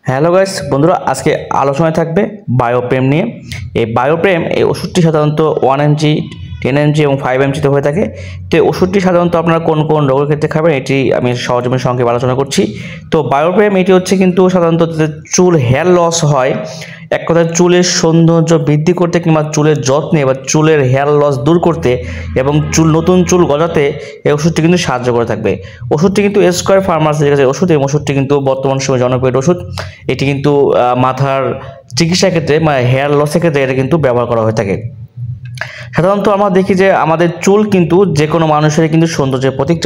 Hello guys বন্ধুরা, আজকে আলোচনায় থাকবে বায়োপ্রেম নিয়ে। এই বায়োপ্রেম এই ওষুধটি সাধারণত 1 mg, 10 mg এবং 5 mg হয়ে থাকে। তো এই ওষুধটি সাধারণত আপনারা কোন কোন রোগের ক্ষেত্রে খাবেন এটি আমি সহজে সংক্ষেপে আলোচনা করছি। তো বায়োপ্রেম এটি হচ্ছে কিন্তু সাধারণত চুল হেয়ার লস হয়, এক কথায় চুলের সৌন্দর্য বৃদ্ধি করতে কিংবা চুলের যত্নে বা চুলের হেয়ার লস দূর করতে এবং নতুন চুল গজাতে এই ওষুধটি কিন্তু সাহায্য করে থাকবে। ওষুধটি কিন্তু স্কয়ার ফার্মাসির কাছে ওষুধ, এই ওষুধটি কিন্তু বর্তমান সময়ে জনপ্রিয় ওষুধ। এটি কিন্তু মাথার চিকিৎসার ক্ষেত্রে মানে হেয়ার লসের ক্ষেত্রে এটা কিন্তু ব্যবহার করা হয়ে থাকে। সাধারণত আমরা দেখি যে আমাদের চুল কিন্তু যে কোনো মানুষেরই কিন্তু সৌন্দর্যের প্রতীক।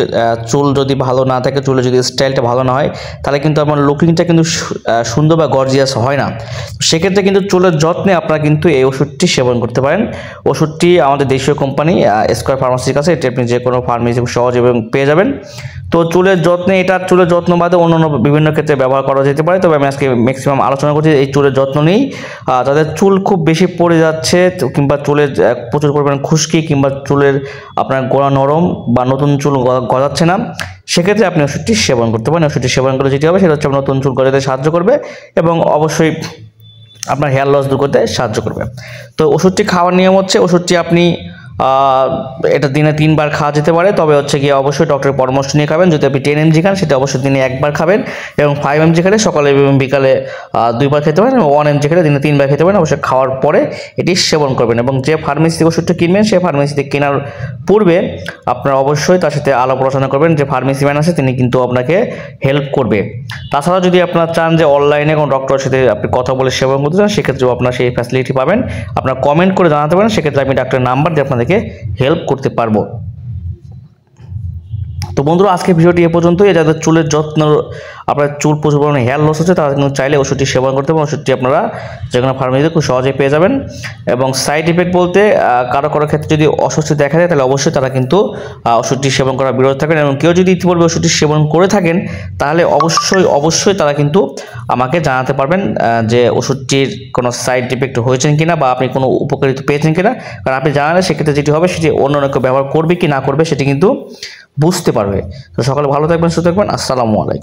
চুল যদি ভালো না থাকে, চুলের যদি স্টাইলটা ভালো না হয়, তাহলে কিন্তু আমার লুকিংটা কিন্তু সুন্দর বা গর্জিয়াস হয় না। সেক্ষেত্রে কিন্তু চুলের যত্নে আপনারা কিন্তু এই ওষুধটি সেবন করতে পারেন। ওষুধটি আমাদের দেশীয় কোম্পানি স্কয়ার ফার্মাসির কাছে, এটি আপনি যে কোনো ফার্মেসি সহজ এবং পেয়ে যাবেন। তো চুলের যত্নে, এটা চুলের যত্ন বাদে অন্যান্য বিভিন্ন ক্ষেত্রে ব্যবহার করা যেতে পারে, তবে আমি আজকে ম্যাক্সিমাম আলোচনা করছি এই চুলের যত্ন নিয়েই। যাদের চুল খুব বেশি পড়ে যাচ্ছে কিংবা চুলের প্রচুর পরিমাণে খুশকি কিংবা চুলের আপনার গোড়া নরম বা নতুন চুল গজাচ্ছে না, সেক্ষেত্রে আপনি ওষুধটি সেবন করতে পারেন। ওষুধটি সেবন করলে যেটি হবে সেটা হচ্ছে নতুন চুল গজাতে সাহায্য করবে এবং অবশ্যই আপনার হেয়ার লস দূর করতে সাহায্য করবে। তো ওষুধটি খাওয়ার নিয়ম হচ্ছে, ওষুধটি আপনি এটা দিনে 3 বার খাওয়া যেতে পারে, তবে হচ্ছে গিয়ে অবশ্যই ডক্টরের পরামর্শ নিয়ে খাবেন। যদি আপনি 10 mg খান সেটা অবশ্যই দিনে 1 বার খাবেন, এবং 5 mg খেলে সকালে এবং বিকালে 2 বার খেতে পারেন, এবং 1 mg খেলে দিনে 3 বার খেতে পারেন। অবশ্যই খাওয়ার পরে এটি সেবন করবেন, এবং যে ফার্মেসি থেকে ওষুধটা কিনবেন সেই ফার্মেসি থেকে কেনার পূর্বে আপনারা অবশ্যই তার সাথে আলাপ আলোচনা করবেন। যে ফার্মেসি ম্যান আছে তিনি কিন্তু আপনাকে হেল্প করবে। তাছাড়া যদি আপনারা চান যে অনলাইনে কোনো ডক্টরের সাথে আপনি কথা বলে সেবন করতে চান, সেক্ষেত্রেও আপনারা সেই ফ্যাসিলিটি পাবেন। আপনারা কমেন্ট করে জানাতে পারেন, সেক্ষেত্রে আমি ডাক্তারের নাম্বার দিয়ে আপনাদেরকে হেল্প করতে পারবো। তো বন্ধুরা, আজকে ভিডিওটি এ পর্যন্তই। যাদের চুলের যত্ন, আপনার চুল প্রচুর পরিমাণে হেয়ার লস হচ্ছে, তারা কিন্তু চাইলে ওষুধটি সেবন করতে পারেন। ওষুধটি আপনারা যে কোনো ফার্মেসিতে খুব সহজেই পেয়ে যাবেন। এবং সাইড ইফেক্ট বলতে কারো ক্ষেত্রে যদি অস্বস্তি দেখা যায়, তাহলে অবশ্যই তারা কিন্তু ওষুধটি সেবন করার বিরত থাকবেন। এবং কেউ যদি ইতিপূর্বে ওষুধটি সেবন করে থাকেন, তাহলে অবশ্যই তারা কিন্তু আমাকে জানাতে পারবেন যে ওষুধটির কোনো সাইড ইফেক্ট হয়েছেন কিনা বা আপনি কোনো উপকারিতা পেয়েছেন কিনা। কারণ আপনি জানালে সেক্ষেত্রে যেটি হবে সেটি অন্য কেউ ব্যবহার করবে কি না করবে সেটি কিন্তু বুঝতে পারবে। তো সকলে ভালো থাকবেন, সুস্থ থাকবেন। আসসালামু আলাইকুম।